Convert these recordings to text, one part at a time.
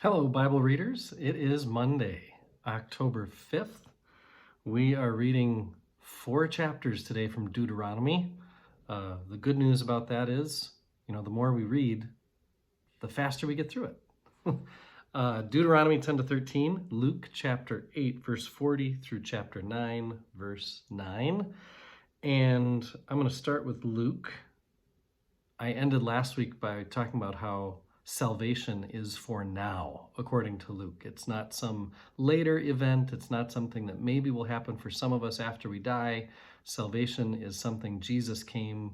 Hello, Bible readers. It is Monday, October 5th. We are reading 4 chapters today from Deuteronomy. The good news about that is, the more we read, the faster we get through it. Deuteronomy 10 to 13, Luke chapter 8, verse 40 through chapter 9, verse 9. And I'm going to start with Luke. I ended last week by talking about how salvation is for now, according to Luke. It's not some later event. It's not something that maybe will happen for some of us after we die. Salvation is something Jesus came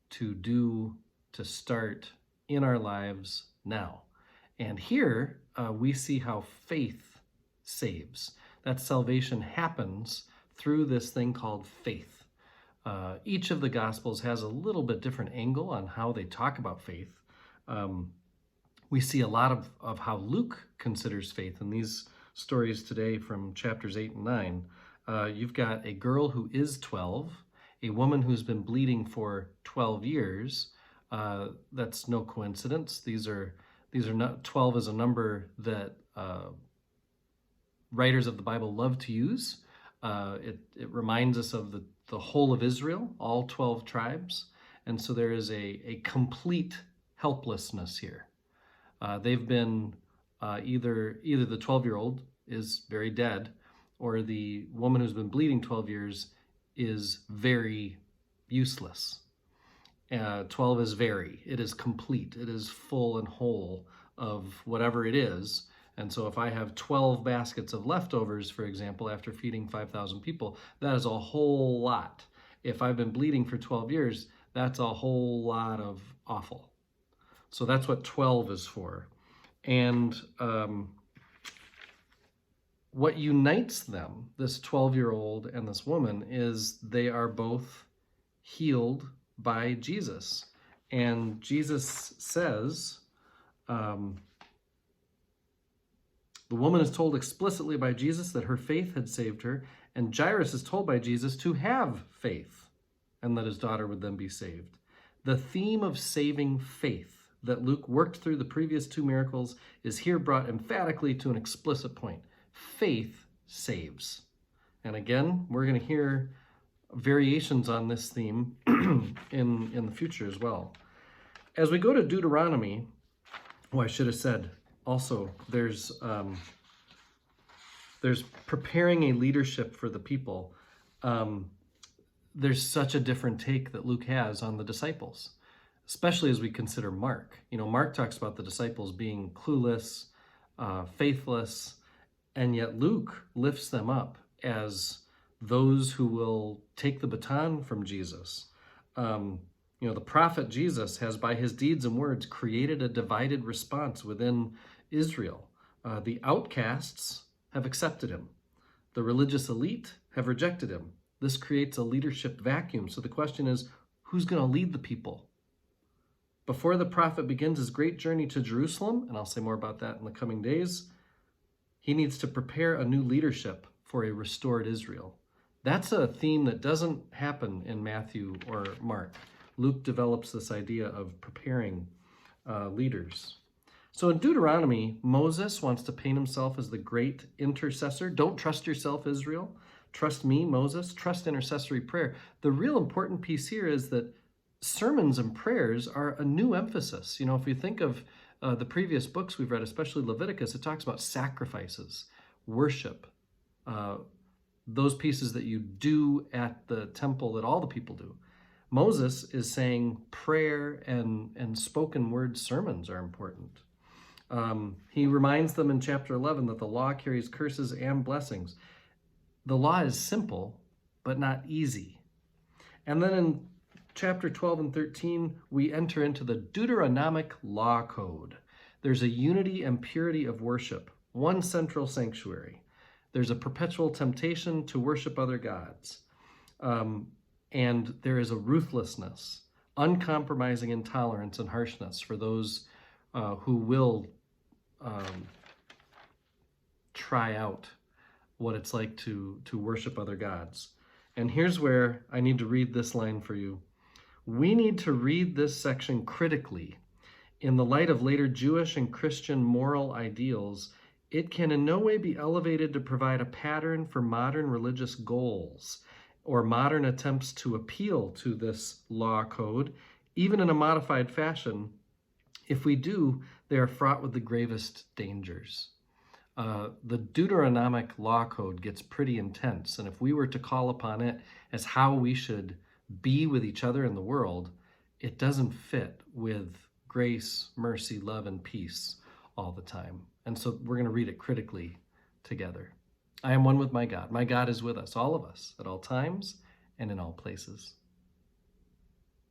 to do, to start in our lives now. And here we see how faith saves. That salvation happens through this thing called faith. Each of the Gospels has a little bit different angle on how they talk about faith. We see a lot of how Luke considers faith in these stories today from chapters 8 and 9. You've got a girl who is 12, a woman who's been bleeding for 12 years. That's no coincidence. These are not 12 is a number that writers of the Bible love to use. It reminds us of the whole of Israel, all 12 tribes. And so there is a complete helplessness here. They've been either the 12-year-old is very dead, or the woman who's been bleeding 12 years is very useless. 12 is it is complete, it is full and whole of whatever it is. And so if I have 12 baskets of leftovers, for example, after feeding 5,000 people, that is a whole lot. If I've been bleeding for 12 years, that's a whole lot of awful. So that's what 12 is for. And what unites them, this 12-year-old and this woman, is they are both healed by Jesus. And Jesus says, the woman is told explicitly by Jesus that her faith had saved her, and Jairus is told by Jesus to have faith and that his daughter would then be saved. The theme of saving faith that Luke worked through the previous 2 miracles is here brought emphatically to an explicit point. Faith saves. And again, we're going to hear variations on this theme in the future as well. As we go to Deuteronomy, I should have said also there's preparing a leadership for the people. There's such a different take that Luke has on the disciples, especially as we consider Mark. Mark talks about the disciples being clueless, faithless, and yet Luke lifts them up as those who will take the baton from Jesus. The prophet Jesus has, by his deeds and words, created a divided response within Israel. The outcasts have accepted him. The religious elite have rejected him. This creates a leadership vacuum. So the question is, who's going to lead the people? Before the prophet begins his great journey to Jerusalem, and I'll say more about that in the coming days, he needs to prepare a new leadership for a restored Israel. That's a theme that doesn't happen in Matthew or Mark. Luke develops this idea of preparing leaders. So in Deuteronomy, Moses wants to paint himself as the great intercessor. Don't trust yourself, Israel. Trust me, Moses. Trust intercessory prayer. The real important piece here is that sermons and prayers are a new emphasis. If you think of the previous books we've read, especially Leviticus, it talks about sacrifices, worship, those pieces that you do at the temple that all the people do. Moses is saying prayer and spoken word sermons are important. He reminds them in chapter 11 that the law carries curses and blessings. The law is simple, but not easy. And then in chapter 12 and 13, we enter into the Deuteronomic law code. There's a unity and purity of worship, one central sanctuary. There's a perpetual temptation to worship other gods. And there is a ruthlessness, uncompromising intolerance and harshness for those who will try out what it's like to worship other gods. And here's where I need to read this line for you. We need to read this section critically In the light of later Jewish and Christian moral ideals, it can in no way be elevated to provide a pattern for modern religious goals or modern attempts to appeal to this law code, even in a modified fashion. If we do, they are fraught with the gravest dangers. The Deuteronomic law code gets pretty intense, and if we were to call upon it as how we should be with each other in the world, it doesn't fit with grace, mercy, love, and peace all the time. And so we're going to read it critically together. I am one with my God. My God is with us, all of us, at all times and in all places.